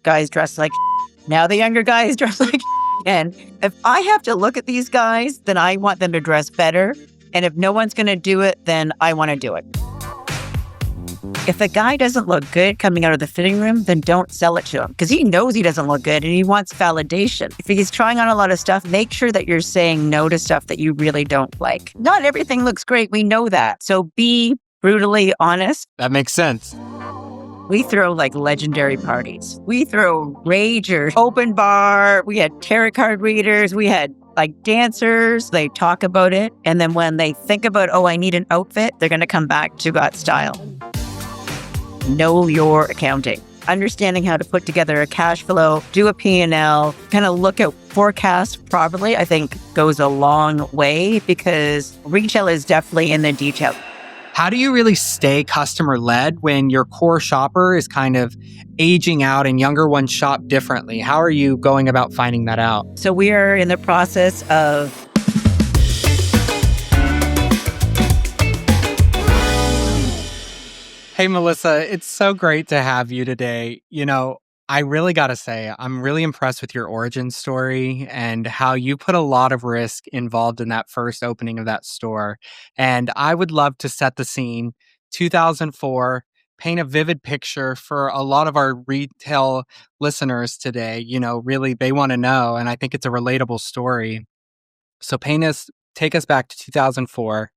guys dress like now the younger guys dress like and if I have to look at these guys, then I want them to dress better. And if no one's going to do it, then I want to do it. If the guy doesn't look good coming out of the fitting room, then don't sell it to him because he knows he doesn't look good and he wants validation. If he's trying on a lot of stuff, make sure that you're saying no to stuff that you really don't like. Not everything looks great. We know that. So be brutally honest. That makes sense. We throw like legendary parties. We throw ragers, open bar. We had tarot card readers. We had like dancers. They talk about it. And then when they think about, oh, I need an outfit, they're going to come back to Gotstyle. Know your accounting. Understanding how to put together a cash flow, do a P&L, kind of look at forecast properly, I think goes a long way because retail is definitely in the detail. How do you really stay customer-led when your core shopper is kind of aging out and younger ones shop differently? How are you going about finding that out? So we are in the process of Hey, Melissa, it's so great to have you today. I really got to say, I'm really impressed with your origin story and how you put a lot of risk involved in that first opening of that store. And I would love to set the scene. 2004, paint a vivid picture for a lot of our retail listeners today. Really, they want to know. And I think it's a relatable story. So take us back to 2004.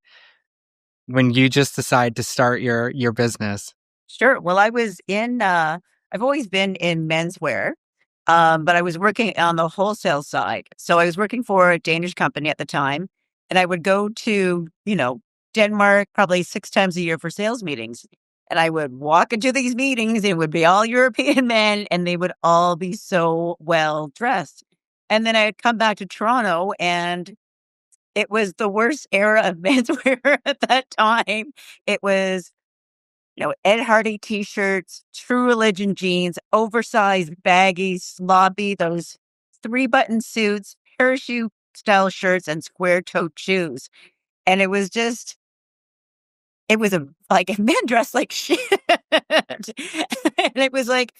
When you just decide to start your business? Sure. Well, I've always been in menswear, but I was working on the wholesale side. So I was working for a Danish company at the time, and I would go to, Denmark probably 6 times a year for sales meetings. And I would walk into these meetings, it would be all European men, and they would all be so well dressed. And then I'd come back to Toronto and it was the worst era of menswear at that time. It was, Ed Hardy t-shirts, True Religion jeans, oversized, baggy, sloppy, those 3-button suits, parachute style shirts, and square-toed shoes. And it was men dressed like shit. And it was like,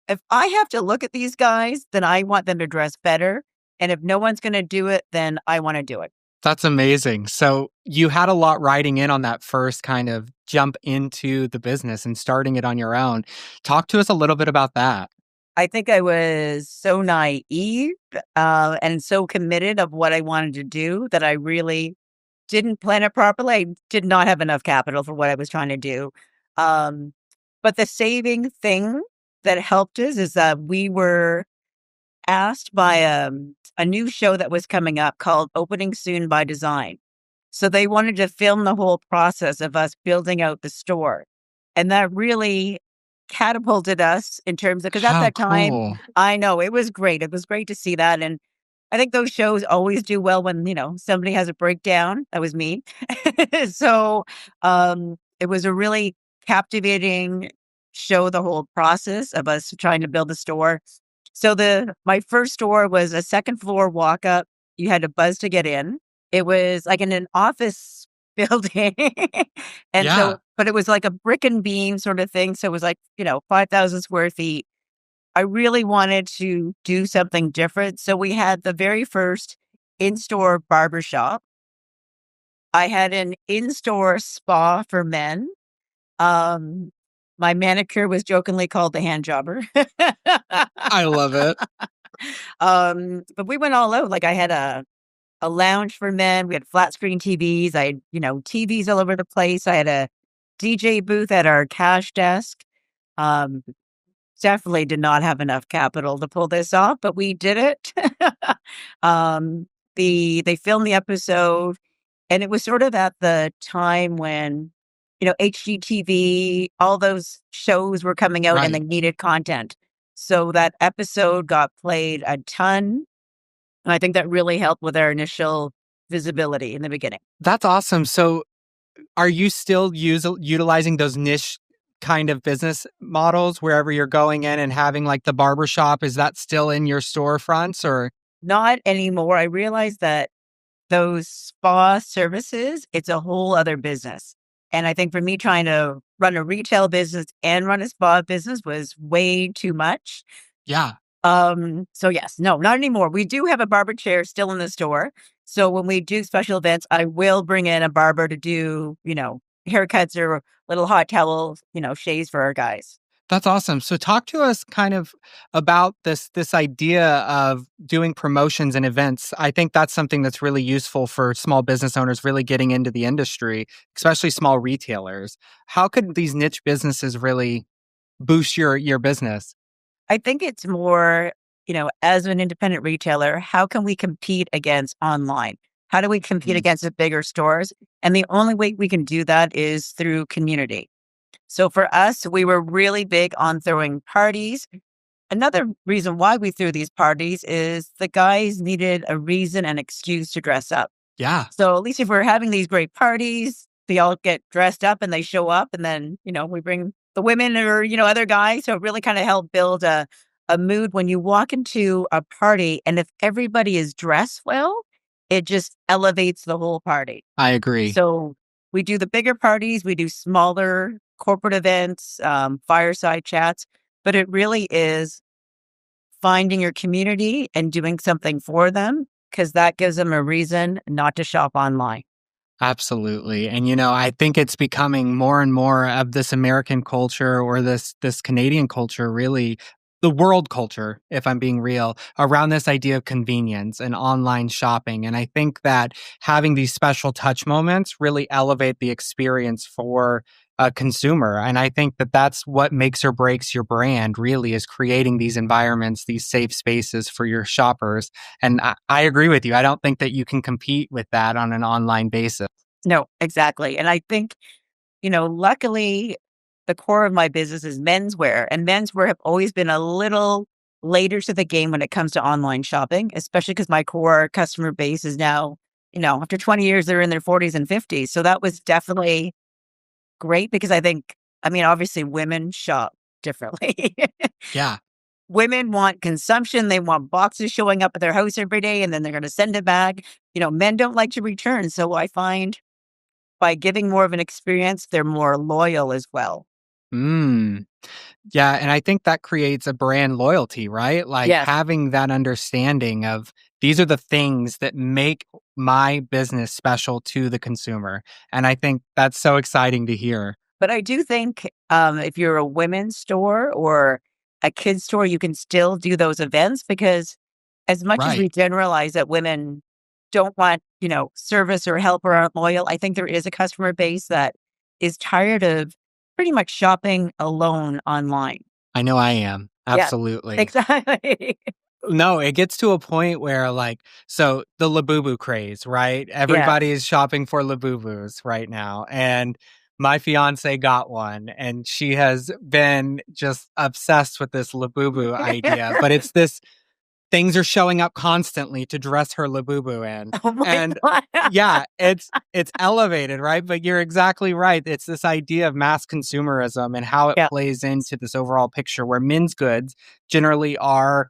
if I have to look at these guys, then I want them to dress better. And if no one's going to do it, then I want to do it. That's amazing. So you had a lot riding in on that first kind of jump into the business and starting it on your own. Talk to us a little bit about that. I think I was so naive and so committed of what I wanted to do that I really didn't plan it properly. I did not have enough capital for what I was trying to do. But the saving thing that helped us is that we were asked by a new show that was coming up called Opening Soon by Design. So they wanted to film the whole process of us building out the store. And that really catapulted us in terms of, because at that time, cool. I know it was great. It was great to see that. And I think those shows always do well when, somebody has a breakdown. That was me. So it was a really captivating show, the whole process of us trying to build the store. So my first store was a second floor walk up. You had to buzz to get in. It was like in an office building. But it was like a brick and beam sort of thing. So it was like, 5,000 square feet. I really wanted to do something different. So we had the very first in-store barbershop. I had an in-store spa for men. My manicure was jokingly called the hand jobber. I love it. But we went all out. Like I had a lounge for men. We had flat screen TVs. I had, TVs all over the place. I had a DJ booth at our cash desk. Definitely did not have enough capital to pull this off, but we did it. They filmed the episode, and it was sort of at the time when HGTV, all those shows were coming out and they needed content. So that episode got played a ton. And I think that really helped with our initial visibility in the beginning. That's awesome. So are you still utilizing those niche kind of business models wherever you're going in and having like the barbershop? Is that still in your storefronts or? Not anymore. I realized that those spa services, it's a whole other business. And I think for me, trying to run a retail business and run a spa business was way too much. Yeah. So yes, no, not anymore. We do have a barber chair still in the store. So when we do special events, I will bring in a barber to do, haircuts or little hot towels, shaves for our guys. That's awesome. So talk to us kind of about this idea of doing promotions and events. I think that's something that's really useful for small business owners really getting into the industry, especially small retailers. How could these niche businesses really boost your business? I think it's more, as an independent retailer, how can we compete against online? How do we compete Mm. against the bigger stores? And the only way we can do that is through community. So for us, we were really big on throwing parties. Another reason why we threw these parties is the guys needed a reason and excuse to dress up. Yeah, So at least if we're having these great parties, they all get dressed up and they show up, and then we bring the women or other guys. So it really kind of helped build a mood when you walk into a party, and if everybody is dressed well, it just elevates the whole party. I agree. So we do the bigger parties, we do smaller corporate events, fireside chats, but it really is finding your community and doing something for them because that gives them a reason not to shop online. Absolutely. And I think it's becoming more and more of this American culture or this Canadian culture, really the world culture, if I'm being real, around this idea of convenience and online shopping. And I think that having these special touch moments really elevate the experience for a consumer. And I think that that's what makes or breaks your brand really is creating these environments, these safe spaces for your shoppers. And I agree with you. I don't think that you can compete with that on an online basis. No, exactly. And I think, luckily, the core of my business is menswear, and menswear have always been a little later to the game when it comes to online shopping, especially because my core customer base is now, after 20 years, they're in their 40s and 50s. So that was definitely great because obviously women shop differently. Yeah. Women want consumption. They want boxes showing up at their house every day and then they're going to send it back. Men don't like to return. So I find by giving more of an experience, they're more loyal as well. Mm. Yeah, and I think that creates a brand loyalty, right? Like Yes. having that understanding of these are the things that make my business special to the consumer. And I think that's so exciting to hear. But I do think if you're a women's store or a kids store, you can still do those events because as much as we Right. generalize that women don't want, service or help or aren't loyal, I think there is a customer base that is tired of pretty much shopping alone online. I know I am. Yeah, Absolutely. exactly. No, it gets to a point where so the Labubu craze, right? Yeah. Everybody is shopping for Labubus right now. And my fiance got one and she has been just obsessed with this Labubu idea. But it's this things are showing up constantly to dress her Labubu in. Oh my And God. yeah, it's elevated, right? But you're exactly right. It's this idea of mass consumerism and how it Yeah. plays into this overall picture where men's goods generally are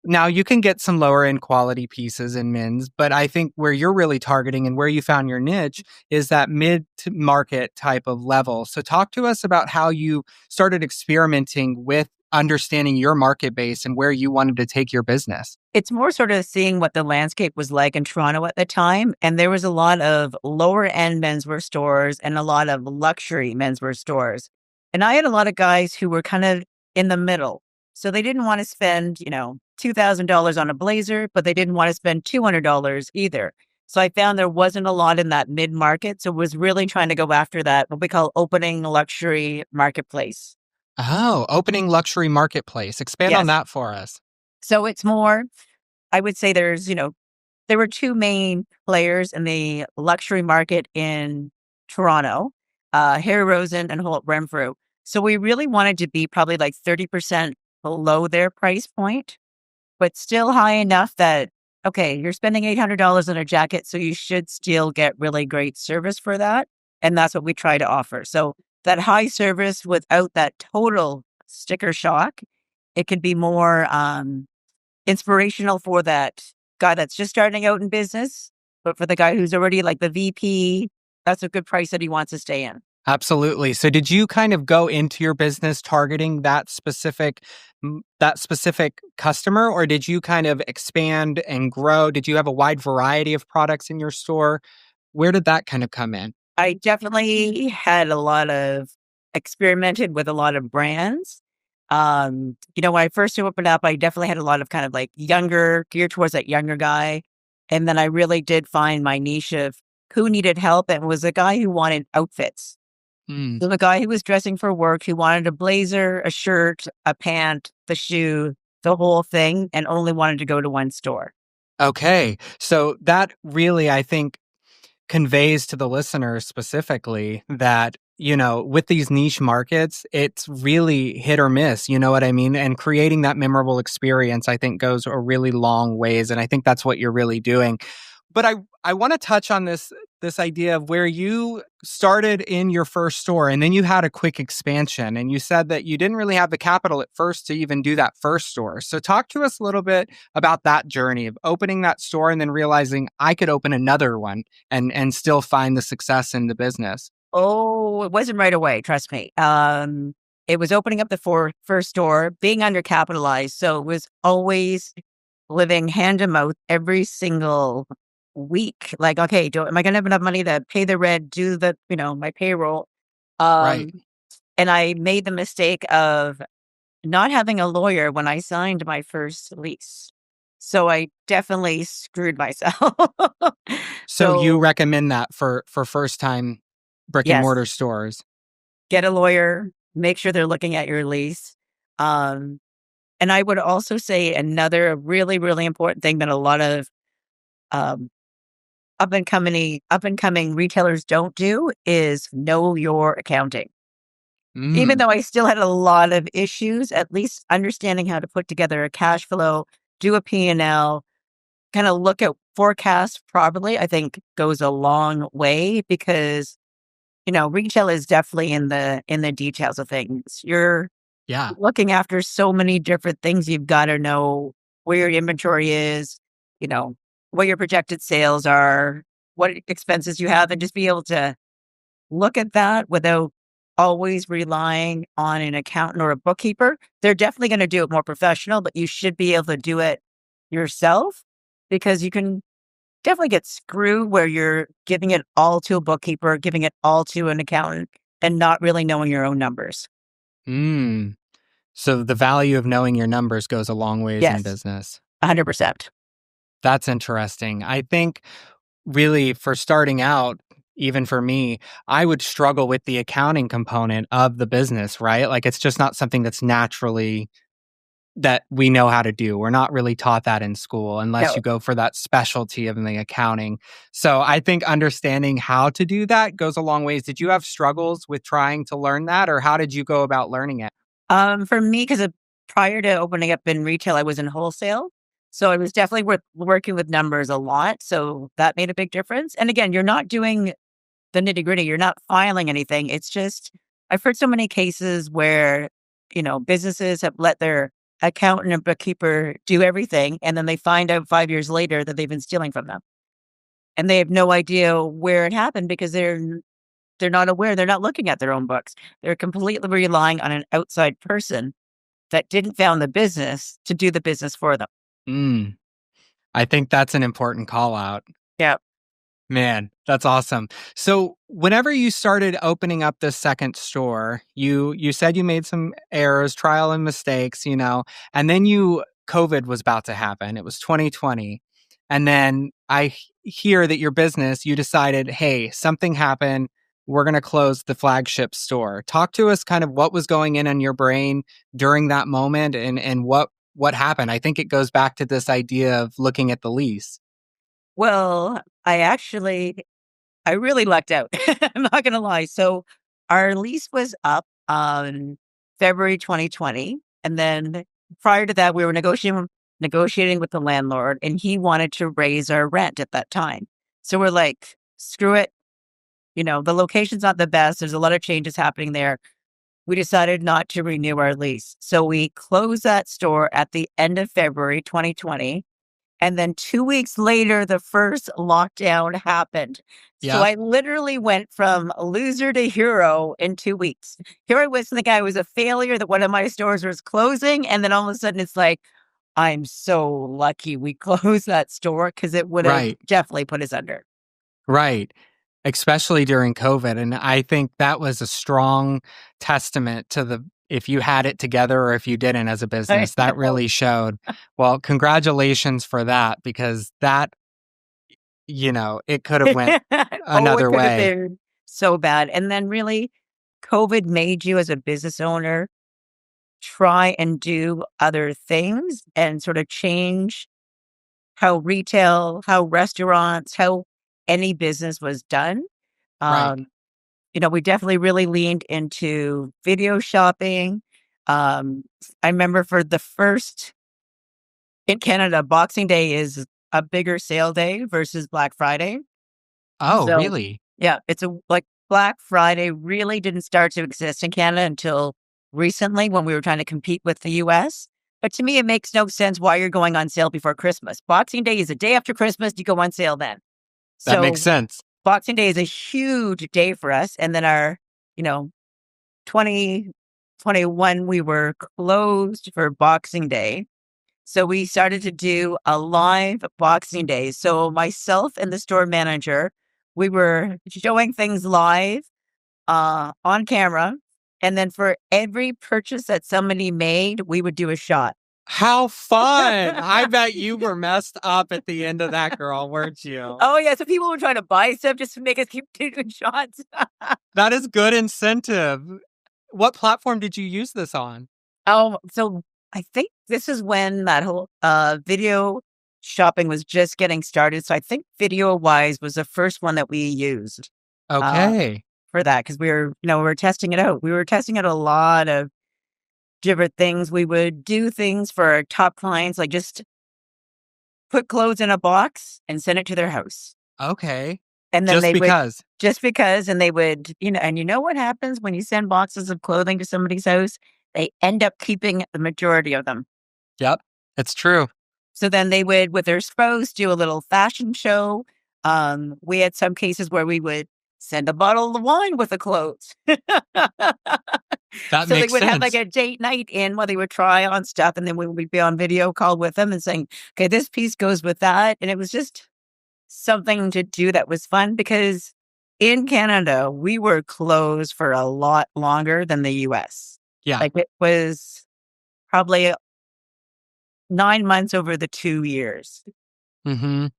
now you can get some lower end quality pieces in men's, but I think where you're really targeting and where you found your niche is that mid to market type of level. So talk to us about how you started experimenting with understanding your market base and where you wanted to take your business. It's more sort of seeing what the landscape was like in Toronto at the time. And there was a lot of lower end menswear stores and a lot of luxury menswear stores. And I had a lot of guys who were kind of in the middle. So they didn't want to spend, $2,000 on a blazer, but they didn't want to spend $200 either. So I found there wasn't a lot in that mid market. So was really trying to go after that, what we call opening luxury marketplace. Oh, opening luxury marketplace. Expand on Yes. that for us. So it's more, I would say there were two main players in the luxury market in Toronto, Harry Rosen and Holt Renfrew. So we really wanted to be probably like 30% below their price point, but still high enough that, okay, you're spending $800 on a jacket, so you should still get really great service for that. And that's what we try to offer. So that high service without that total sticker shock, it could be more inspirational for that guy that's just starting out in business, but for the guy who's already like the VP, that's a good price that he wants to stay in. Absolutely. So did you kind of go into your business targeting that specific customer, or did you kind of expand and grow? Did you have a wide variety of products in your store? Where did that kind of come in? I definitely had a lot of experimented with a lot of brands. When I first opened up, I definitely had a lot of kind of like younger, geared towards that younger guy. And then I really did find my niche of who needed help and was a guy who wanted outfits. Mm. So the guy who was dressing for work, who wanted a blazer, a shirt, a pant, the shoe, the whole thing, and only wanted to go to one store. Okay. So that really, I think, conveys to the listener specifically that, with these niche markets, it's really hit or miss, you know what I mean? And creating that memorable experience, I think, goes a really long ways. And I think that's what you're really doing. But I want to touch on this idea of where you started in your first store and then you had a quick expansion, and you said that you didn't really have the capital at first to even do that first store. So talk to us a little bit about that journey of opening that store and then realizing I could open another one and still find the success in the business. Oh, it wasn't right away, trust me. It was opening up the first store, being undercapitalized. So it was always living hand to mouth every single week. Like, okay, am I going to have enough money to pay the rent, do my payroll? Right. Um, and I made the mistake of not having a lawyer when I signed my first lease. So I definitely screwed myself. So you So recommend that for first time brick and yes, mortar stores. get a lawyer, make sure they're looking at your lease. Um, and I would also say another really, really important thing that a lot of um, up and coming retailers don't do is know your accounting. Even Mm, though I still had a lot of issues, at least understanding how to put together a cash flow, do a P&L, kind of look at forecasts properly, I think goes a long way because retail is definitely in the details of things. You're yeah. looking after so many different things. You've got to know where your inventory is, you know, what your projected sales are, what expenses you have, and just be able to look at that without always relying on an accountant or a bookkeeper. They're definitely going to do it more professional, but you should be able to do it yourself because you can definitely get screwed where you're giving it all to a bookkeeper, giving it all to an accountant, and not really knowing your own numbers. Mm. So the value of knowing your numbers goes a long ways in Yes, business. 100%. That's interesting. I think really for starting out, even for me, I would struggle with the accounting component of the business, right? Like it's just not something that's naturally that we know how to do. We're not really taught that in school unless No. you go for that specialty of the accounting. So I think understanding how to do that goes a long ways. Did you have struggles with trying to learn that, or how did you go about learning it? For me, because prior to opening up in retail, I was in wholesale. So I was definitely working with numbers a lot. So that made a big difference. And again, you're not doing the nitty gritty. You're not filing anything. It's just, I've heard so many cases where, businesses have let their accountant and bookkeeper do everything. And then they find out 5 years later that they've been stealing from them. And they have no idea where it happened because they're not aware. They're not looking at their own books. They're completely relying on an outside person that didn't found the business to do the business for them. Mm, I think that's an important call out. Yeah. Man, that's awesome. So, whenever you started opening up this second store, you said you made some errors, trial and mistakes, and then COVID was about to happen. It was 2020. And then hear that your business, you decided, "Hey, something happened. We're going to close the flagship store." Talk to us kind of what was going in your brain during that moment and what happened. I think it goes back to this idea of looking at the lease. Well, I really lucked out. I'm not going to lie. So our lease was up on February 2020. And then prior to that, we were negotiating with the landlord and he wanted to raise our rent at that time. So we're like, screw it. The location's not the best. There's a lot of changes happening there. We decided not to renew our lease. So we closed that store at the end of February 2020. And then 2 weeks later, the first lockdown happened. So Yep. I literally went from a loser to hero in 2 weeks. Here I was thinking I was a failure, that one of my stores was closing. And then all of a sudden it's like, I'm so lucky we closed that store because it would have Right. definitely put us under. Right. Especially during COVID. And I think that was a strong testament to the if you had it together or if you didn't as a I business, that know. really showed. Well, congratulations for that because that, it could have went Oh, it another could have way. been so bad. And then really, COVID made you as a business owner try and do other things and sort of change how retail, how restaurants, how any business was done. Right. Um, we definitely really leaned into video shopping. Um, I remember for the first in Canada, Boxing Day is a bigger sale day versus Black Friday. Oh, So, really? yeah, it's a like Black Friday really didn't start to exist in Canada until recently when we were trying to compete with the US. But to me, it makes no sense why you're going on sale before Christmas. Boxing Day is a day after Christmas, you go on sale then. That makes So, sense. Boxing Day is a huge day for us. And then you know, 2021, we were closed for Boxing Day. So we started to do a live Boxing Day. So myself and the store manager, we were showing things live on camera. And then for every purchase that somebody made, we would do a shot. How fun. I bet you were messed up at the end of that, girl, weren't you? Oh, yeah. So people were trying to buy stuff just to make us keep doing shots. That is good incentive. What platform did you use this on? So I think this is when that whole video shopping was just getting started. So I think Video Wise was the first one that we used. Uh, Okay. for that because we were testing it out. We were testing out a lot of different things. We would do things for our top clients, like just put clothes in a box and send it to their house. Okay. And then Just they would because. just because, and they would, and you know what happens when you send boxes of clothing to somebody's house? They end up keeping the majority of them. Yep. It's true. So then they would, with their spouse, do a little fashion show. We had some cases where we would send a bottle of wine with the clothes. That So they makes would have like sense. a date night in where they would try on stuff, and then we would be on video call with them and saying, okay, this piece goes with that. And it was just something to do that was fun because in Canada, we were closed for a lot longer than the US. Yeah. Like it was probably 9 months over the 2 years. Mhm.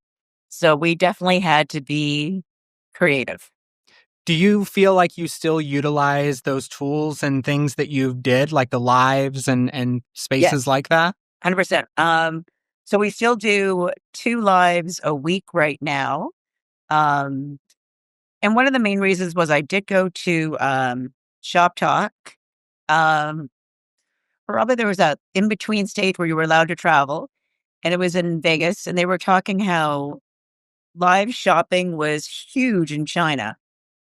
So we definitely had to be creative. Do you feel like you still utilize those tools and things that you did, like the lives and spaces Yes, like that? 100%. So we still do 2 lives a week right now. Um, and one of the main reasons was I did go to Shop Talk. Um, Probably there was a in between stage where you were allowed to travel, and it was in Vegas, and they were talking how live shopping was huge in China,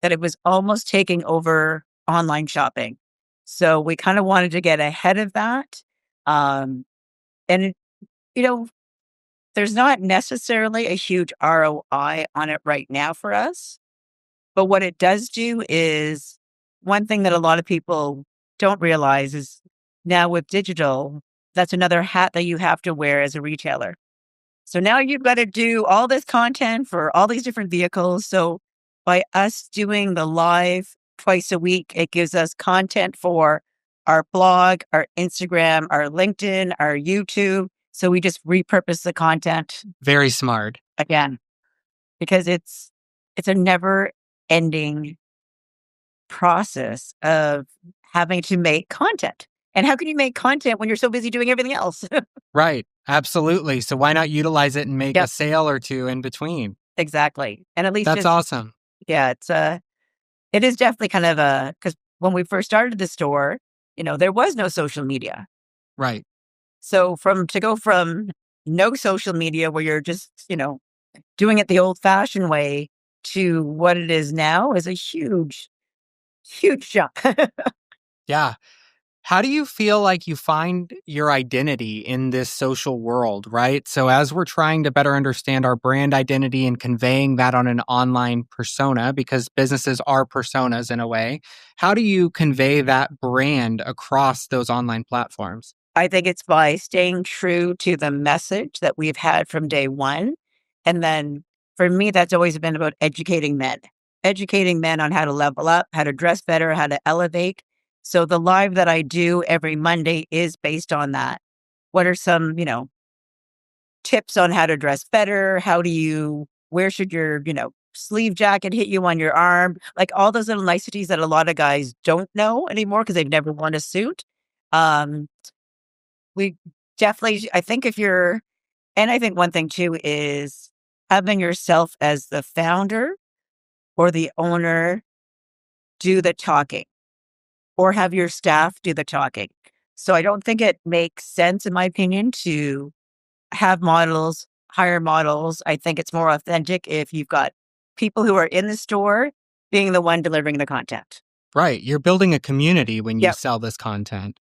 that it was almost taking over online shopping. So we kind of wanted to get ahead of that. Um, and, you know, there's not necessarily a huge ROI on it right now for us. But what it does do is one thing that a lot of people don't realize is now with digital, that's another hat that you have to wear as a retailer. So now you've got to do all this content for all these different vehicles. So by us doing the live twice a week, it gives us content for our blog, our Instagram, our LinkedIn, our YouTube. So we just repurpose the content Very smart. again because it's a never ending process of having to make content. And how can you make content when you're so busy doing everything else? Right. Absolutely. So why not utilize it and make a Yep, sale or two in between? exactly. And at least That's just awesome. yeah, it is definitely kind of because when we first started the store, there was no social media. Right. So to go from no social media where you're just, doing it the old fashioned way to what it is now is a huge, huge jump. Yeah. How do you feel like you find your identity in this social world, right? So, as we're trying to better understand our brand identity and conveying that on an online persona, because businesses are personas in a way, how do you convey that brand across those online platforms? I think it's by staying true to the message that we've had from day one. And then for me, that's always been about educating men on how to level up, how to dress better, how to elevate. So the live that I do every Monday is based on that. What are some, tips on how to dress better? Where should your, sleeve jacket hit you on your arm? Like all those little niceties that a lot of guys don't know anymore because they've never worn a suit. Um, we definitely I think if you're and I think one thing too is having yourself as the founder or the owner do the talking or have your staff do the talking. So I don't think it makes sense, in my opinion, to have models, hire models. I think it's more authentic if you've got people who are in the store being the one delivering the content. Right. You're building a community when you Yep. sell this content.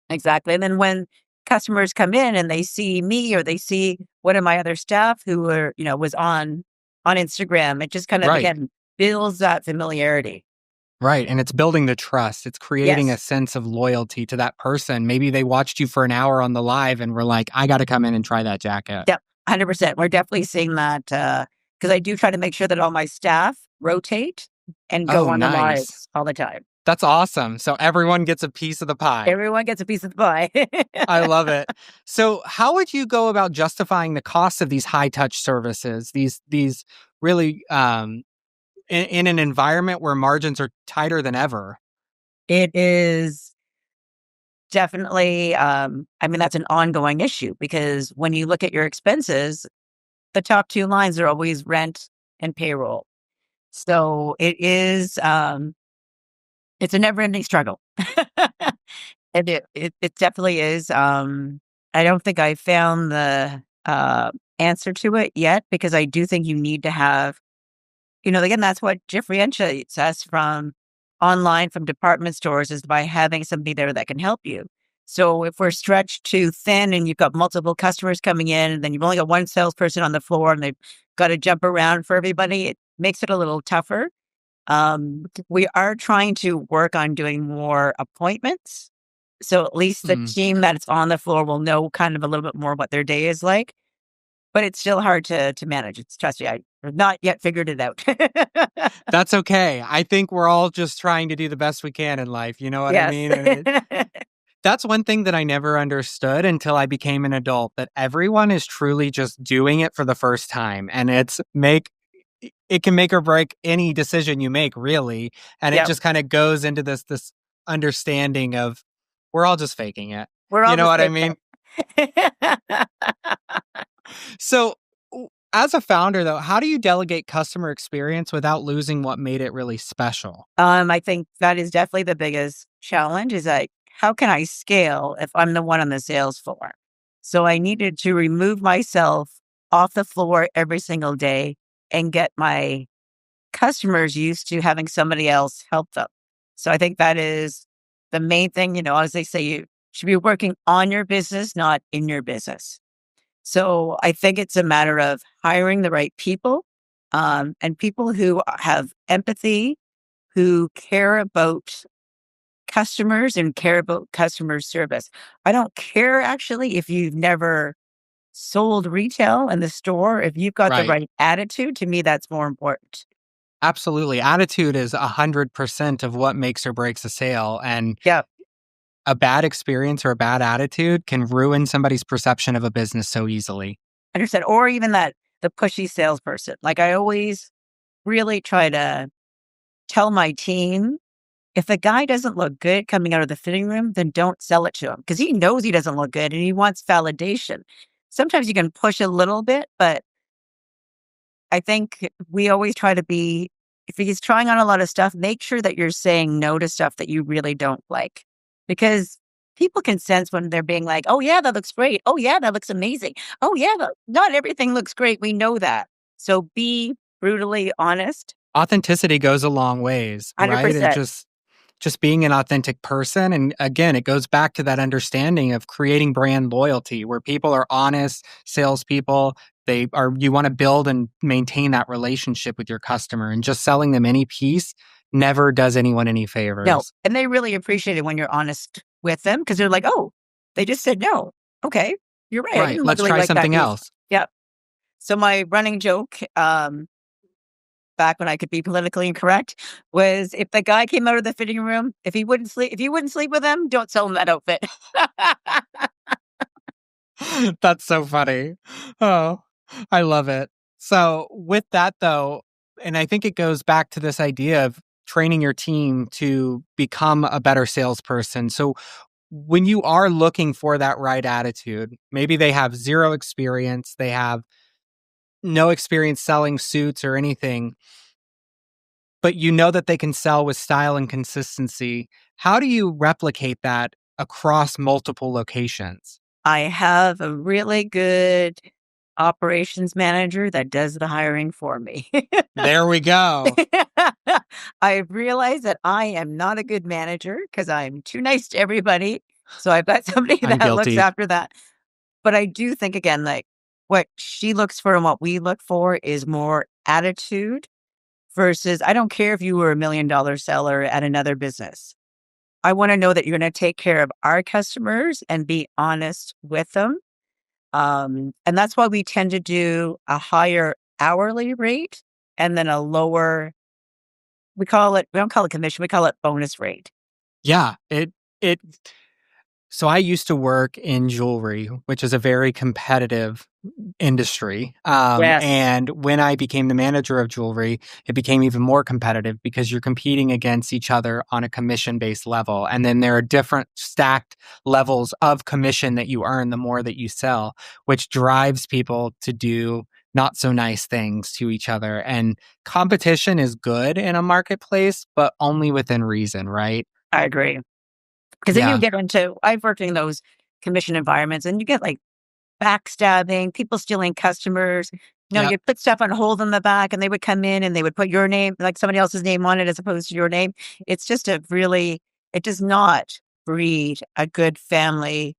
Exactly. And then when customers come in and they see me or they see one of my other staff who are, was on Instagram, it just kind of Right. again builds that familiarity. Right. And it's building the trust. It's creating a Yes. sense of loyalty to that person. Maybe they watched you for an hour on the live and were like, I got to come in and try that jacket. Yep. 100%. We're definitely seeing that because I do try to make sure that all my staff rotate and go Oh, on the nice. lives all the time. That's awesome. So everyone gets a piece of the pie. Everyone gets a piece of the pie. I love it. So how would you go about justifying the cost of these high touch services? These really in an environment where margins are tighter than ever. It is definitely, I mean, that's an ongoing issue because when you look at your expenses, the top two lines are always rent and payroll. So it's a never ending struggle. And it definitely is. I don't think I found the answer to it yet because I do think you need to have, again, that's what differentiates us from online, from department stores is by having somebody there that can help you. So if we're stretched too thin and you've got multiple customers coming in and then you've only got one salesperson on the floor and they've got to jump around for everybody, it makes it a little tougher. We are trying to work on doing more appointments. So at least the Hmm. team that's on the floor will know kind of a little bit more what their day is like, but it's still hard to manage. It's trust me, I've not yet figured it out. That's okay. I think we're all just trying to do the best we can in life. You know what I Yes. mean? That's one thing that I never understood until I became an adult, that everyone is truly just doing it for the first time. And it can make or break any decision you make, really. And it Yep. just kind of goes into this understanding of we're all just faking it. We're You all know just what I faking mean? it. So as a founder though, how do you delegate customer experience without losing what made it really special? I think that is definitely the biggest challenge is like, how can I scale if I'm the one on the sales floor? So I needed to remove myself off the floor every single day and get my customers used to having somebody else help them. So I think that is the main thing, as they say, you should be working on your business, not in your business. So I think it's a matter of hiring the right people and people who have empathy, who care about customers and care about customer service. I don't care actually if you've never sold retail in the store. If you've got the Right. right attitude, to me, that's more important. Absolutely. Attitude is 100% of what makes or breaks a sale. And Yeah. a bad experience or a bad attitude can ruin somebody's perception of a business so easily. Understand. Or even that the pushy salesperson. Like I always really try to tell my team if the guy doesn't look good coming out of the fitting room, then don't sell it to him because he knows he doesn't look good and he wants validation. Sometimes you can push a little bit, but I think we always try to be, if he's trying on a lot of stuff, make sure that you're saying no to stuff that you really don't like because people can sense when they're being like, oh, yeah, that looks great. Oh, yeah, that looks amazing. Oh, yeah, not everything looks great. We know that. So be brutally honest. Authenticity goes a long ways, right? And 100%. just just being an authentic person. And again, it goes back to that understanding of creating brand loyalty where people are honest salespeople. You want to build and maintain that relationship with your customer, and just selling them any piece never does anyone any No, favors. and they really appreciate it when you're honest with them because they're like, "Oh, they just said no. Okay, you're right. I Right. didn't Let's really try like that something piece." else. Yeah. So my running joke, back when I could be politically incorrect, was if the guy came out of the fitting room, if you wouldn't sleep with him, don't sell him that outfit. That's so funny. Oh, I love it. So, with that though, and I think it goes back to this idea of training your team to become a better salesperson. So, when you are looking for that right attitude, maybe they have zero experience, they have no experience selling suits or anything, but you know that they can sell with style and consistency. How do you replicate that across multiple locations? I have a really good operations manager that does the hiring for me. There we go. I've realized that I am not a good manager because I'm too nice to everybody. So I've got somebody I'm that looks guilty. after that. But I do think, again, like what she looks for and what we look for is more attitude versus I don't care if you were $1 million seller at another business. I want to know that you're going to take care of our customers and be honest with them. And that's why we tend to do a higher hourly rate and then a lower, we don't call it commission, we call it bonus rate. Yeah, it so I used to work in jewelry, which is a very competitive industry. Yes, And when I became the manager of jewelry, it became even more competitive because you're competing against each other on a commission-based level. And then there are different stacked levels of commission that you earn the more that you sell, which drives people to do not so nice things to each other. And competition is good in a marketplace, but only within reason, right? I agree. Because then you Yeah. get into, I've worked in those commission environments and you get like backstabbing, people stealing customers. Yep. You put stuff on hold in the back and they would come in and they would put your name, like somebody else's name on it as opposed to your name. It's just it does not breed a good family,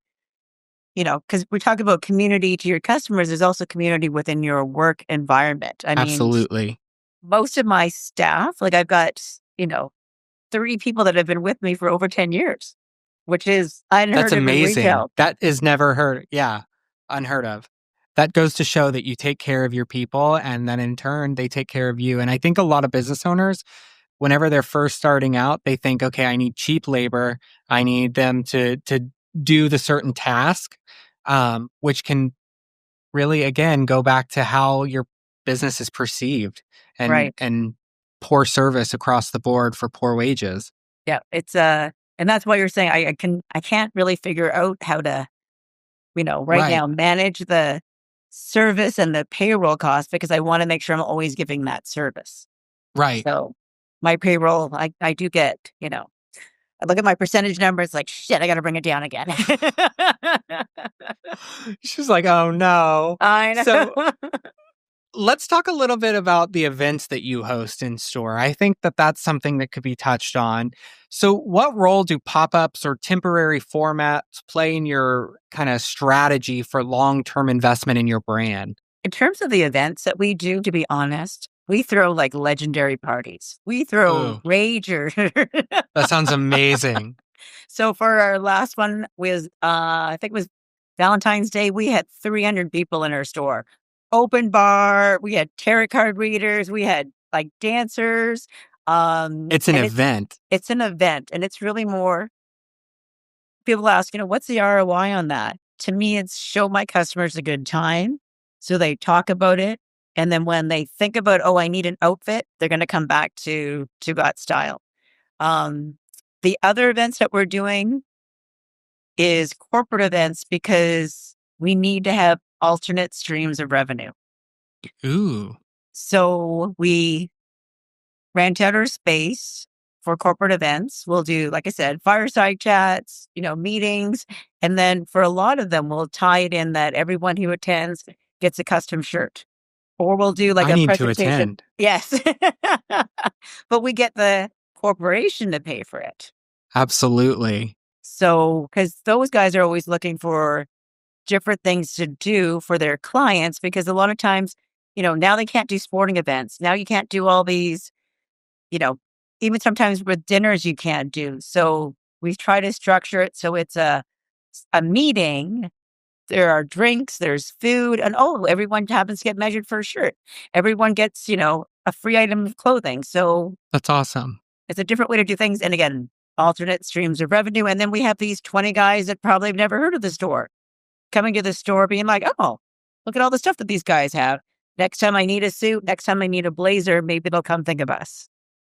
because we talk about community to your customers, there's also community within your work environment. I mean, Absolutely. most of my staff, like I've got, 30 people that have been with me for over 10 years, which is That's unheard of in amazing. retail. That is never heard. Yeah, unheard of. That goes to show that you take care of your people and then in turn they take care of you. And I think a lot of business owners, whenever they're first starting out, they think, okay, I need cheap labor. I need them to do the certain task, which can really again go back to how your business is perceived Right. and poor service across the board for poor wages. Yeah, and that's why you're saying I can't really figure out how to, right Right. now manage the service and the payroll costs because I want to make sure I'm always giving that service. Right. So my payroll, I do get, I look at my percentage number, it's like shit, I gotta bring it down again. She's like, "Oh no." I So, know. let's talk a little bit about the events that you host in store. I think that that's something that could be touched on. So, what role do pop-ups or temporary formats play in your kind of strategy for long-term investment in your brand? In terms of the events that we do, to be honest, we throw like legendary parties. We throw Ooh, rager. that sounds amazing. So for our last one was, I think it was Valentine's Day, we had 300 people in our store. Open bar, we had tarot card readers, we had like dancers. It's an And event. it's an event and it's really more people ask, what's the ROI on that? To me, it's show my customers a good time. So they talk about it. And then when they think about, oh, I need an outfit, they're going to come back to Gotstyle. Um, the other events that we're doing is corporate events because we need to have alternate streams of revenue. Ooh, So we rent out our space for corporate events. We'll do, like I said, fireside chats, meetings. And then for a lot of them, we'll tie it in that everyone who attends gets a custom shirt. Or we'll do like I a need to presentation. attend. Yes. But we get the corporation to pay for it. Absolutely. So, because those guys are always looking for different things to do for their clients, because a lot of times, now they can't do sporting events. Now you can't do all these, you know, even sometimes with dinners you can't do. So we try to structure it so it's a meeting. There are drinks, there's food, and everyone happens to get measured for a shirt. Everyone gets, a free item of clothing. So That's awesome. it's a different way to do things. And again, alternate streams of revenue. And then we have these 20 guys that probably have never heard of the store coming to the store being like, oh, look at all the stuff that these guys have. Next time I need a suit, next time I need a blazer, maybe they'll come think of us.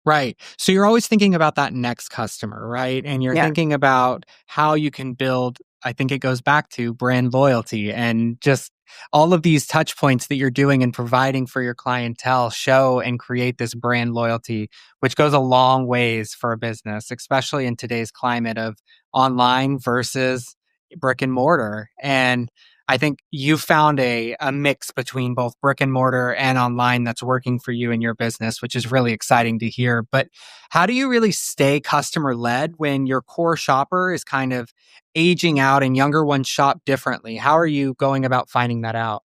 Right. So you're always thinking about that next customer, right? And you're Yeah. thinking about how you can build, I think it goes back to brand loyalty and just all of these touch points that you're doing and providing for your clientele show and create this brand loyalty, which goes a long ways for a business, especially in today's climate of online versus brick and mortar. And I think you found a mix between both brick and mortar and online that's working for you and your business, which is really exciting to hear. But how do you really stay customer led when your core shopper is kind of aging out and younger ones shop differently? How are you going about finding that out?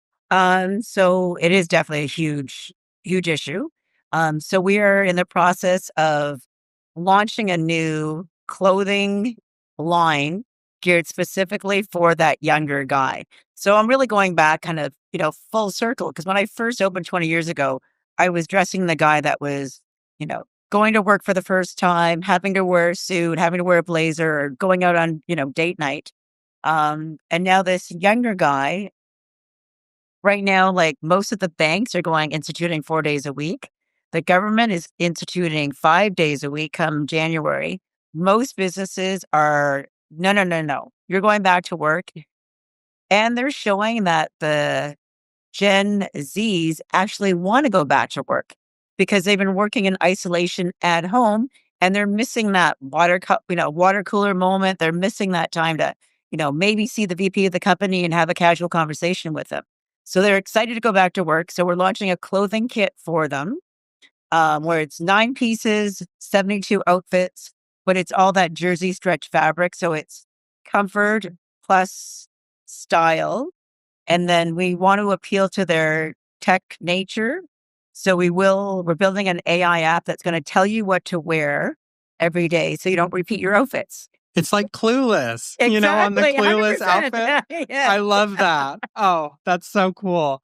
So it is definitely a huge, huge issue. So we are in the process of launching a new clothing line geared specifically for that younger guy. So I'm really going back kind of, full circle. Because when I first opened 20 years ago, I was dressing the guy that was, going to work for the first time, having to wear a suit, having to wear a blazer, or going out on, date night. And now this younger guy, right now, like most of the banks are instituting 4 days a week. The government is instituting 5 days a week come January. Most businesses are no, no, no, no. You're going back to work. And they're showing that the Gen Zs actually want to go back to work because they've been working in isolation at home and they're missing that water cooler moment. They're missing that time to, maybe see the VP of the company and have a casual conversation with them. So they're excited to go back to work. So we're launching a clothing kit for them, where it's 9 pieces, 72 outfits, but it's all that jersey stretch fabric. So it's comfort plus style, and then we want to appeal to their tech nature. So we're building an AI app that's going to tell you what to wear every day so you don't repeat your outfits. It's like Clueless, on the Exactly. Clueless 100%. outfit. Yeah. I love that. Oh, that's so cool.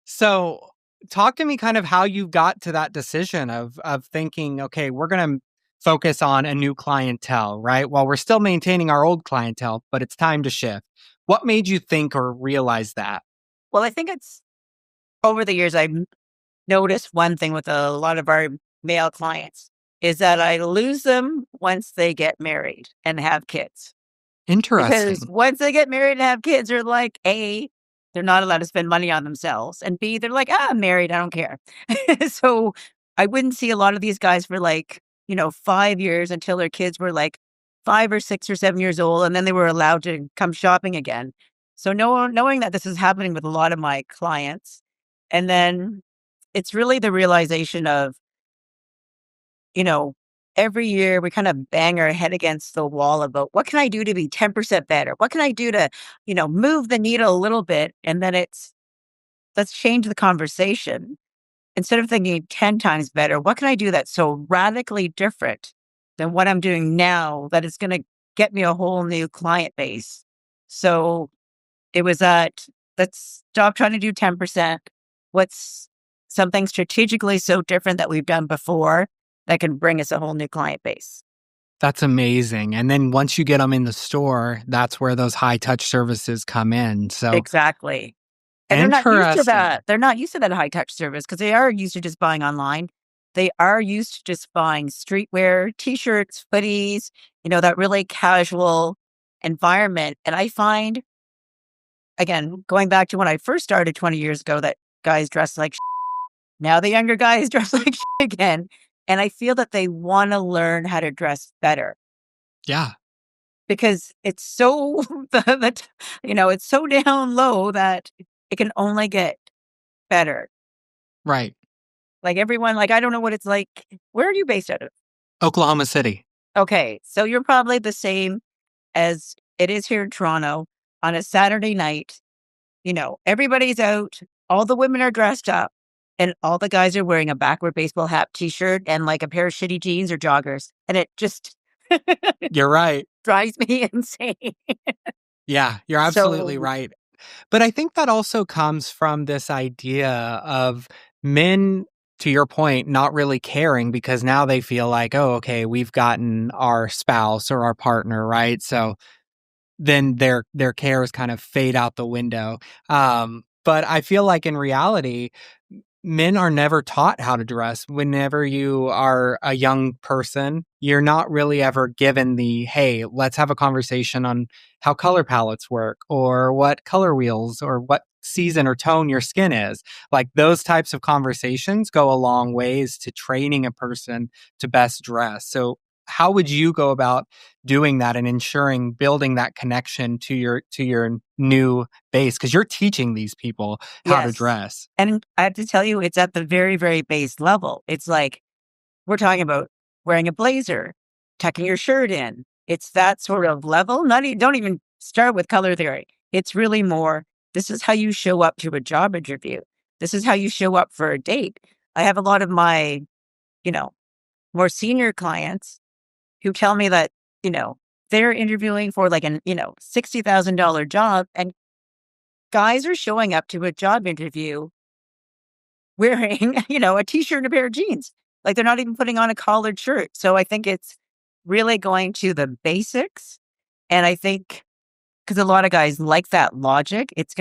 So, talk to me kind of how you got to that decision of thinking, okay, we're going to focus on a new clientele, right? While we're still maintaining our old clientele, but it's time to shift. What made you think or realize that? Well, I think it's over the years, I've noticed one thing with a lot of our male clients is that I lose them once they get married and have kids. Because Interesting. once they get married and have kids, they're like, A, they're not allowed to spend money on themselves. And B, they're like, I'm married. I don't care. So I wouldn't see a lot of these guys for 5 years until their kids were like 5 or 6 or 7 years old. And then they were allowed to come shopping again. So knowing that this is happening with a lot of my clients. And then it's really the realization of, you know, every year we kind of bang our head against the wall about what can I do to be 10% better? What can I do to, move the needle a little bit? And then let's change the conversation. Instead of thinking 10 times better, what can I do that's so radically different than what I'm doing now that it's going to get me a whole new client base? So it was that let's stop trying to do 10%. What's something strategically so different that we've done before that can bring us a whole new client base? That's amazing. And then once you get them in the store, that's where those high touch services come in. So Exactly. And they're not used to interesting. that. They're not used to that high touch service because they are used to just buying online. They are used to just buying streetwear, t-shirts, hoodies, that really casual environment. And I find, again, going back to when I first started 20 years ago, that guys dress like now the younger guys dress like again. And I feel that they want to learn how to dress better Yeah, because it's so it's so down low that it can only get better. right. Like everyone, like I don't know what it's like. Where are you based out of? Oklahoma City. Okay, so you're probably the same as it is here in Toronto on a Saturday night. Everybody's out, all the women are dressed up, and all the guys are wearing a backward baseball hat, t-shirt, and like a pair of shitty jeans or joggers. And it just You're right. drives me insane. Yeah, you're absolutely So, right. But I think that also comes from this idea of men, to your point, not really caring because now they feel like, oh, okay, we've gotten our spouse or our partner, right? So then their cares kind of fade out the window. But I feel like in reality, men are never taught how to dress. Whenever you are a young person, you're not really ever given the, hey, let's have a conversation on how color palettes work or what color wheels or what season or tone your skin is. Like those types of conversations go a long ways to training a person to best dress. So how would you go about doing that and ensuring building that connection to your new base, because you're teaching these people how to yes. dress? And I have to tell you, it's at the very, very base level. It's like we're talking about wearing a blazer, tucking your shirt in. It's that sort of level. Don't even start with color theory. It's really more, this is how you show up to a job interview. This is how you show up for a date. I have a lot of my, you know, more senior clients who tell me that, you know, they're interviewing for like an, $60,000 job, and guys are showing up to a job interview wearing, a t-shirt and a pair of jeans. Like they're not even putting on a collared shirt. So I think it's really going to the basics. And I think because a lot of guys like that logic, it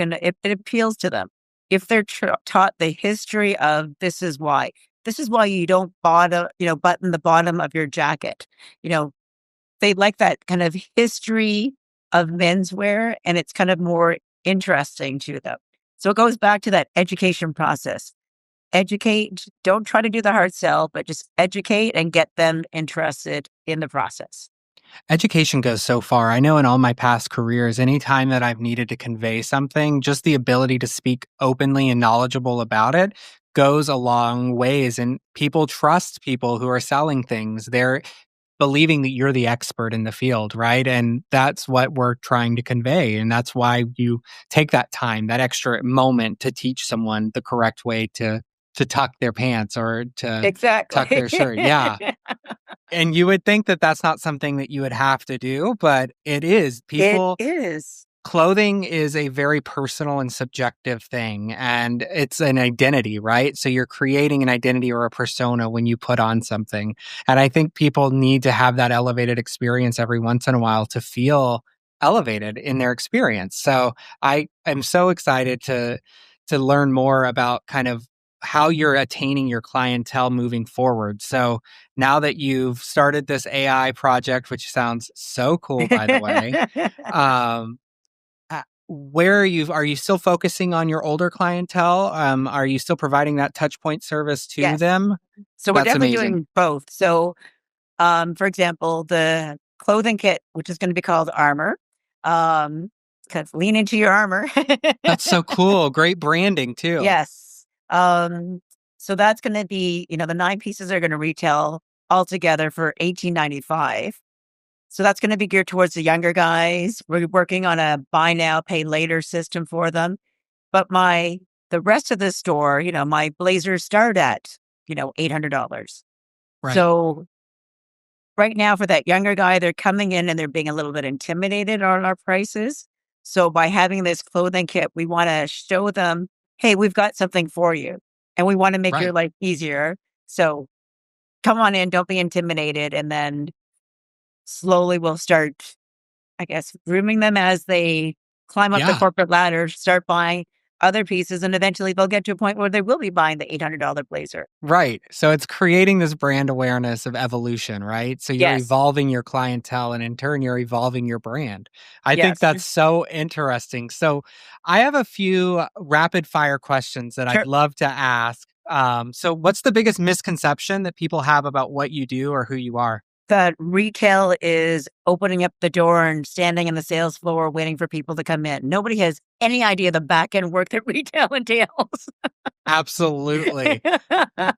appeals to them. If they're taught the history of this is why you don't button the bottom of your jacket. You know, they like that kind of history of menswear, and it's kind of more interesting to them. So it goes back to that education process. Educate, don't try to do the hard sell, but just educate and get them interested in the process. Education goes so far. I know in all my past careers, anytime that I've needed to convey something, just the ability to speak openly and knowledgeable about it goes a long ways. And people trust people who are selling things. They're believing that you're the expert in the field, right? And that's what we're trying to convey. And that's why you take that time, that extra moment to teach someone the correct way to tuck their pants or to tuck Exactly. their shirt. Yeah. And you would think that that's not something that you would have to do, but it is. It People is. Clothing is a very personal and subjective thing, and it's an identity, right? So you're creating an identity or a persona when you put on something. And I think people need to have that elevated experience every once in a while to feel elevated in their experience. So I am so excited to learn more about kind of how you're attaining your clientele moving forward. So now that you've started this AI project, which sounds so cool, by the way, um, where are you still focusing on your older clientele? Are you still providing that touch point service to Yes. them? So we're That's definitely amazing. doing both. So, for example, the clothing kit, which is going to be called Armor, because lean into your armor. That's so cool. Great branding too. Yes. So that's going to be, the 9 pieces are going to retail altogether for 18.95. So that's going to be geared towards the younger guys. We're working on a buy now, pay later system for them. But the rest of the store, my blazers start at, $800. Right. So right now for that younger guy, they're coming in and they're being a little bit intimidated on our prices. So by having this clothing kit, we want to show them, hey, we've got something for you and we want to make your Right. life easier. So come on in, don't be intimidated. And then slowly we'll start, I guess, grooming them as they climb up the Yeah. corporate ladder, start buying other pieces, and eventually they'll get to a point where they will be buying the $800 blazer. Right. So it's creating this brand awareness of evolution, right? So you're Yes. evolving your clientele and in turn you're evolving your brand. I think Yes. that's so interesting. So I have a few rapid fire questions that I'd Sure. love to ask. So what's the biggest misconception that people have about what you do or who you are? That retail is opening up the door and standing in the sales floor waiting for people to come in. Nobody has any idea the back end work that retail entails. Absolutely.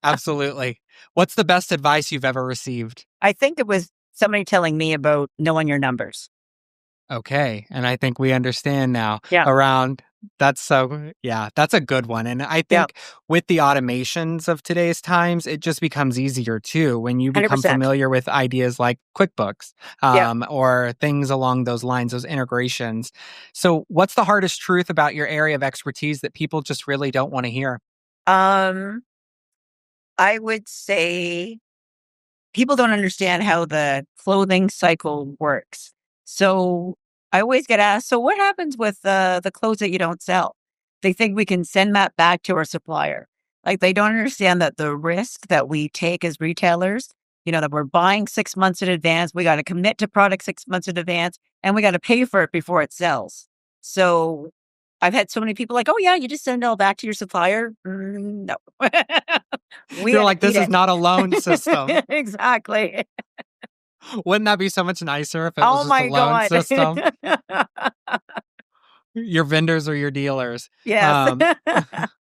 Absolutely. What's the best advice you've ever received? I think it was somebody telling me about knowing your numbers. Okay. And I think we understand now Yeah. around yeah, that's a good one. And I Yeah. think with the automations of today's times, it just becomes easier too when you become 100%. familiar with ideas like QuickBooks Yeah. or things along those lines, those integrations. So, what's the hardest truth about your area of expertise that people just really don't want to hear? Um, I would say people don't understand how the clothing cycle works. So I always get asked, so what happens with the clothes that you don't sell? They think we can send that back to our supplier. Like they don't understand that the risk that we take as retailers, that we're buying 6 months in advance, we got to commit to product 6 months in advance, and we got to pay for it before it sells. So I've had so many people like, oh yeah, you just send it all back to your supplier. No, we You're had to like, eat this is it. not a loan system. Exactly. Wouldn't that be so much nicer if it was Oh just a my loan god. system? Your vendors or your dealers. Yes. Um,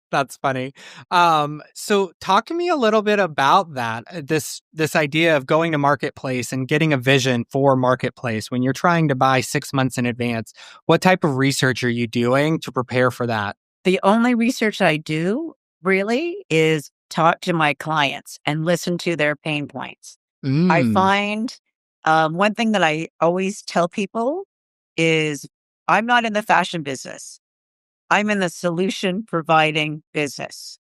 that's funny. So talk to me a little bit about that. This idea of going to marketplace and getting a vision for marketplace when you're trying to buy 6 months in advance. What type of research are you doing to prepare for that? The only research I do really is talk to my clients and listen to their pain points. I Mm. find one thing that I always tell people is I'm not in the fashion business. I'm in the solution providing business.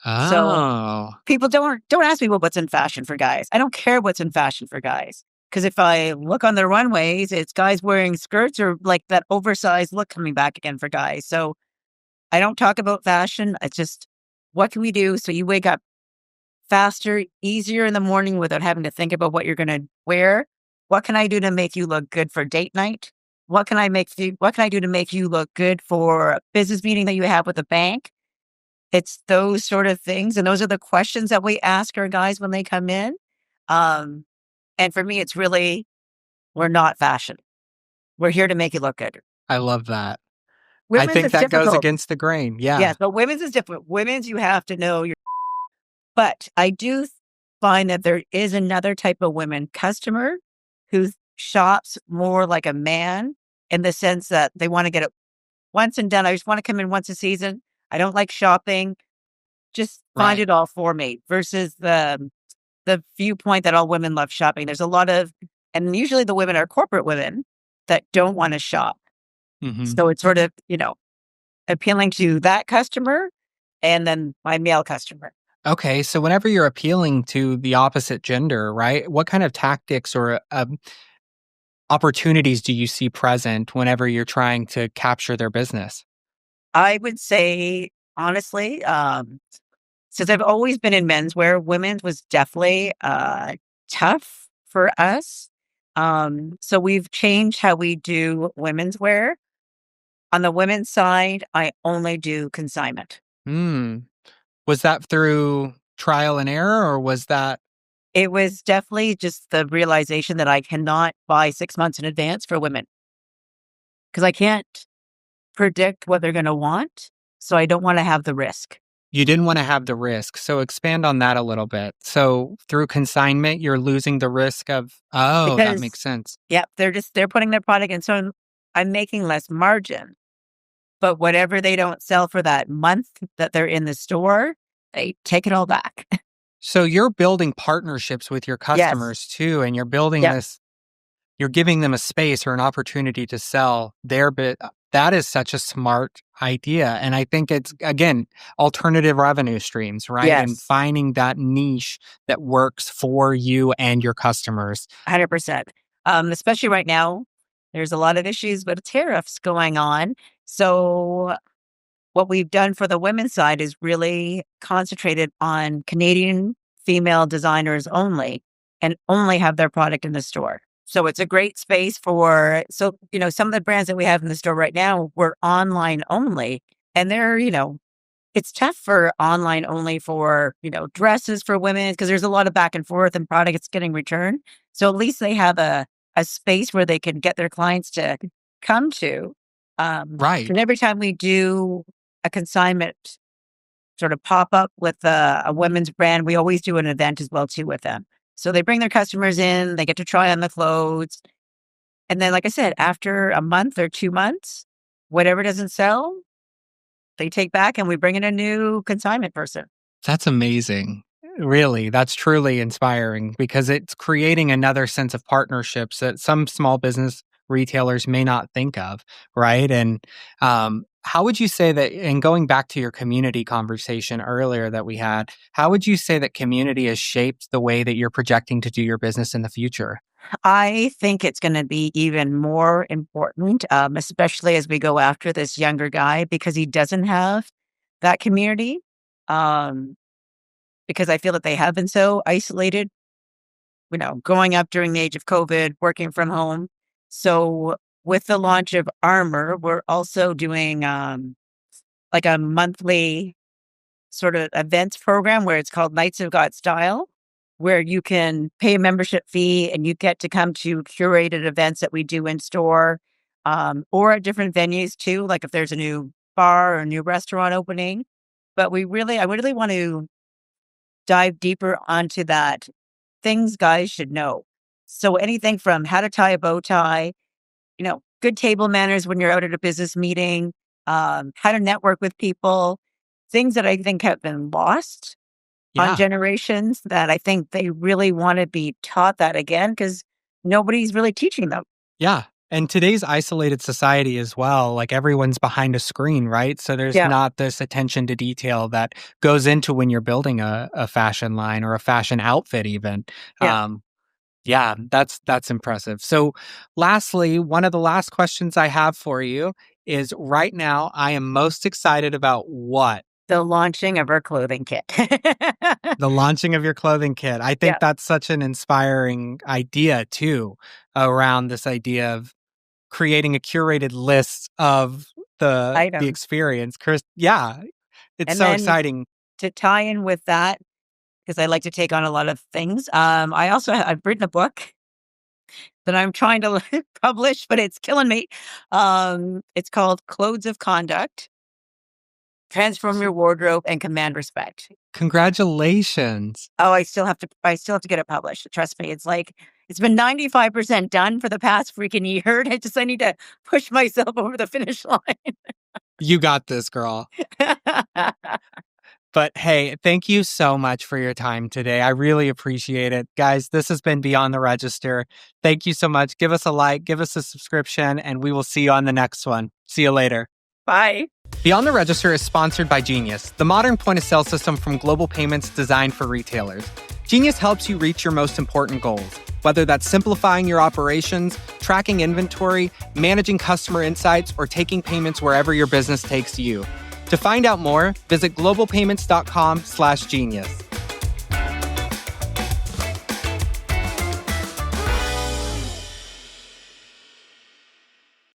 So Oh, people don't ask me, well, what's in fashion for guys. I don't care what's in fashion for guys. Because if I look on the runways, it's guys wearing skirts or like that oversized look coming back again for guys. So I don't talk about fashion. It's just what can we do so you wake up faster, easier in the morning without having to think about what you're going to wear? What can I do to make you look good for date night? What can I do to make you look good for a business meeting that you have with a bank? It's those sort of things, and those are the questions that we ask our guys when they come in. Um, and for me, it's really, we're not fashion. We're here to make you look good. I love that. I Women's think is that goes difficult. against the grain. Yeah. Yes, but women's is different. Women's, you have to know your, but I do find that there is another type of women customer who shops more like a man in the sense that they want to get it once and done. I just want to come in once a season. I don't like shopping. Just find Right. it all for me versus the viewpoint that all women love shopping. There's a lot of, and usually the women are corporate women that don't want to shop. Hmm. So it's sort of, appealing to that customer and then my male customer. Okay, so whenever you're appealing to the opposite gender, right? What kind of tactics or opportunities do you see present whenever you're trying to capture their business? I would say, honestly, since I've always been in menswear, women's was definitely tough for us. So we've changed how we do women's wear. On the women's side, I only do consignment. Hmm. Was that through trial and error, or was that It was definitely just the realization that I cannot buy 6 months in advance for women because I can't predict what they're going to want. So I don't want to have the risk you didn't want to have the risk? So expand on that a little bit. So through consignment, you're losing the risk of, oh, that because, makes sense. yep, they're putting their product in. So I'm making less margin, but whatever they don't sell for that month that they're in the store, they take it all back. So you're building partnerships with your Yes. customers too, and you're building Yep. this, you're giving them a space or an opportunity to sell their bit. That is such a smart idea. And I think it's, again, alternative revenue streams, right? And Yes. finding that niche that works for you and your customers. 100%. Especially right now, there's a lot of issues with tariffs going on. So what we've done for the women's side is really concentrated on Canadian female designers only and only have their product in the store. So it's a great space for, some of the brands that we have in the store right now were online only. And they're, it's tough for online only for, dresses for women because there's a lot of back and forth and products getting returned. So at least they have a space where they can get their clients to come to. Right. And every time we do a consignment sort of pop up with a women's brand, we always do an event as well too with them. So they bring their customers in, they get to try on the clothes. And then, like I said, after a month or 2 months, whatever doesn't sell, they take back and we bring in a new consignment person. That's amazing. Really, that's truly inspiring because it's creating another sense of partnerships that some small business retailers may not think of, right? And how would you say that, and going back to your community conversation earlier that we had, how would you say that community has shaped the way that you're projecting to do your business in the future? I think it's going to be even more important, especially as we go after this younger guy because he doesn't have that community. Um, because I feel that they have been so isolated, growing up during the age of COVID, working from home. So with the launch of Armor, we're also doing like a monthly sort of events program where it's called Nights of Gotstyle, where you can pay a membership fee and you get to come to curated events that we do in store, or at different venues too, like if there's a new bar or a new restaurant opening. But I really want to dive deeper onto that things guys should know. So anything from how to tie a bow tie, good table manners when you're out at a business meeting, how to network with people, things that I think have been lost on Yeah. generations that I think they really want to be taught that again because nobody's really teaching them. Yeah. And today's isolated society as well, like everyone's behind a screen, right? So there's Yeah. not this attention to detail that goes into when you're building a fashion line or a fashion outfit, even. Yeah. Um, yeah, that's impressive. So, lastly, one of the last questions I have for you is right now, I am most excited about what? The launching of our clothing kit. The launching of your clothing kit. I Yeah. think that's such an inspiring idea too, around this idea of creating a curated list of the Items. experience. Chris, yeah, it's And so then exciting. to tie in with that, because I like to take on a lot of things. I've written a book that I'm trying to publish, but it's killing me. It's called Clothes of Conduct: Transform Your Wardrobe and Command Respect. Congratulations. Oh, I still have to get it published. Trust me. It's been 95% done for the past freaking year. I need to push myself over the finish line. You got this, girl. But hey, thank you so much for your time today. I really appreciate it. Guys, this has been Beyond the Register. Thank you so much. Give us a like, give us a subscription, and we will see you on the next one. See you later. Bye. Beyond the Register is sponsored by Genius, the modern point-of-sale system from Global Payments designed for retailers. Genius helps you reach your most important goals, whether that's simplifying your operations, tracking inventory, managing customer insights, or taking payments wherever your business takes you. To find out more, visit globalpayments.com/genius.